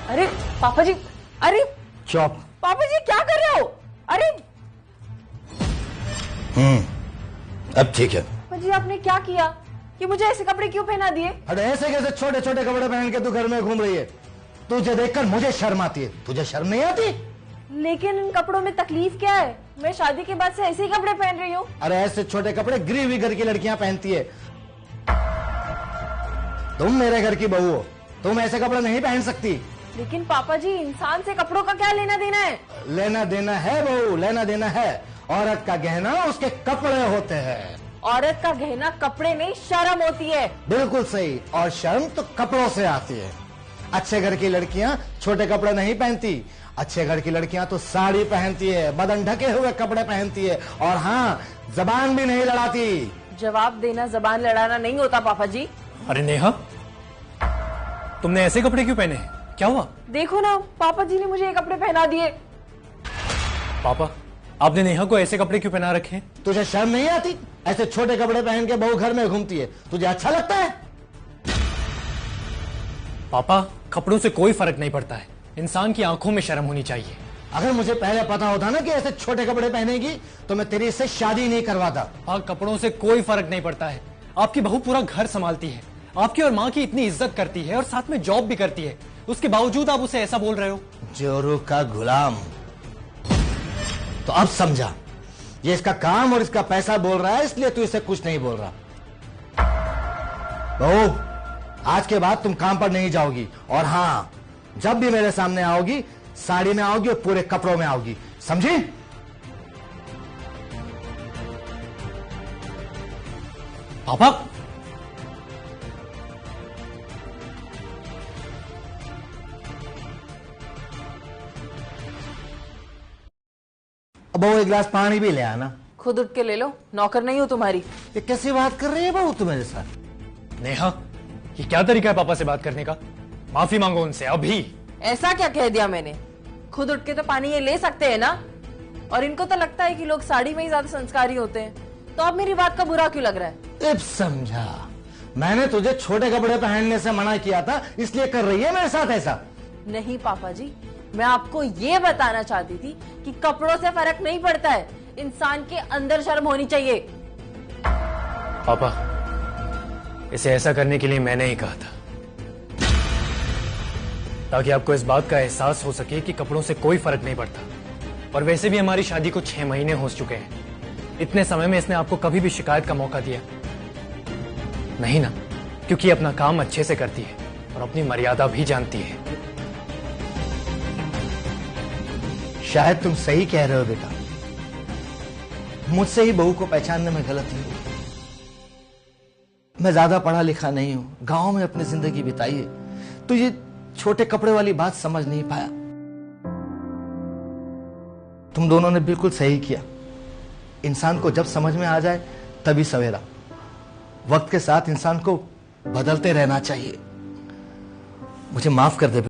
अरे पापा जी, अरे चुप। पापा जी क्या कर रहे हो? अरे अब ठीक है। पापा जी आपने क्या किया? कि मुझे ऐसे कपड़े क्यों पहना दिए? अरे ऐसे कैसे छोटे छोटे कपड़े पहन के तू घर में घूम रही है? तुझे देखकर मुझे शर्म आती है, तुझे शर्म नहीं आती? लेकिन इन कपड़ों में तकलीफ क्या है? मैं शादी के बाद से ऐसे ही कपड़े पहन रही हूँ। अरे ऐसे छोटे कपड़े गिरी हुई घर की लड़कियां पहनती है। तुम मेरे घर की बहू हो, तुम ऐसे कपड़े नहीं पहन सकती। लेकिन पापा जी इंसान से कपड़ों का क्या लेना देना है? लेना देना है बहू, लेना देना है। औरत का गहना उसके कपड़े होते हैं। औरत का गहना कपड़े नहीं शर्म होती है। बिल्कुल सही, और शर्म तो कपड़ों से आती है। अच्छे घर की लड़कियां छोटे कपड़े नहीं पहनती, अच्छे घर की लड़कियां तो साड़ी पहनती है, बदन ढके हुए कपड़े पहनती है, और हाँ, जबान भी नहीं लड़ाती। जवाब देना जबान लड़ाना नहीं होता पापा जी। अरे नेहा, तुमने ऐसे कपड़े क्यों पहने हैं? क्या हुआ? देखो ना, पापा जी ने मुझे ये कपड़े पहना दिए। पापा, आपने नेहा को ऐसे कपड़े क्यों पहना रखे हैं? तुझे शर्म नहीं आती? ऐसे छोटे कपड़े पहन के बहू घर में घूमती है, तुझे अच्छा लगता है? पापा, कपड़ों से कोई फर्क नहीं पड़ता है, इंसान की आंखों में शर्म होनी चाहिए। अगर मुझे पहले पता होता ना कि ऐसे छोटे कपड़े पहनेगी तो मैं तेरी इससे शादी नहीं करवाता। हाँ, कपड़ों से कोई फर्क नहीं पड़ता है। आपकी बहू पूरा घर संभालती है, आपकी और माँ की इतनी इज्जत करती है और साथ में जॉब भी करती है, उसके बावजूद आप उसे ऐसा बोल रहे हो? जोरू का गुलाम। तो अब समझा, ये इसका काम और इसका पैसा बोल रहा है, इसलिए तू इसे कुछ नहीं बोल रहा। बहू, आज के बाद तुम काम पर नहीं जाओगी, और हाँ, जब भी मेरे सामने आओगी साड़ी में आओगी और पूरे कपड़ों में आओगी, समझी? पापा, अब बहू एक गिलास पानी भी ले आना। खुद उठ के ले लो, नौकर नहीं हो तुम्हारी। ये कैसी बात कर रही है बहू तू मेरे साथ? नेहा, ये क्या तरीका है पापा से बात करने का? माफी मांगो उनसे अभी। ऐसा क्या कह दिया मैंने? खुद उठ के तो पानी ये ले सकते हैं ना। और इनको तो लगता है कि लोग साड़ी में ही ज्यादा संस्कारी होते हैं, तो अब मेरी बात का बुरा क्यों लग रहा है? अब समझा, मैंने तुझे छोटे कपड़े पहनने से मना किया था, इसलिए कर रही है मेरे साथ ऐसा? नहीं पापा जी, मैं आपको ये बताना चाहती थी कि कपड़ों से फर्क नहीं पड़ता है, इंसान के अंदर शर्म होनी चाहिए। पापा, इसे ऐसा करने के लिए मैंने ही कहा था, ताकि आपको इस बात का एहसास हो सके कि कपड़ों से कोई फर्क नहीं पड़ता। और वैसे भी हमारी शादी को 6 महीने हो चुके हैं। इतने समय में इसने आपको कभी भी शिकायत का मौका दिया नहीं ना? क्योंकि अपना काम अच्छे से करती है और अपनी मर्यादा भी जानती है। शायद तुम सही कह रहे हो बेटा, मुझसे ही बहू को पहचानने में गलती हुई। मैं ज्यादा पढ़ा लिखा नहीं हूं, गांव में अपनी जिंदगी बिताई है, तो ये छोटे कपड़े वाली बात समझ नहीं पाया। तुम दोनों ने बिल्कुल सही किया। इंसान को जब समझ में आ जाए तभी सवेरा। वक्त के साथ इंसान को बदलते रहना चाहिए। मुझे माफ कर दे।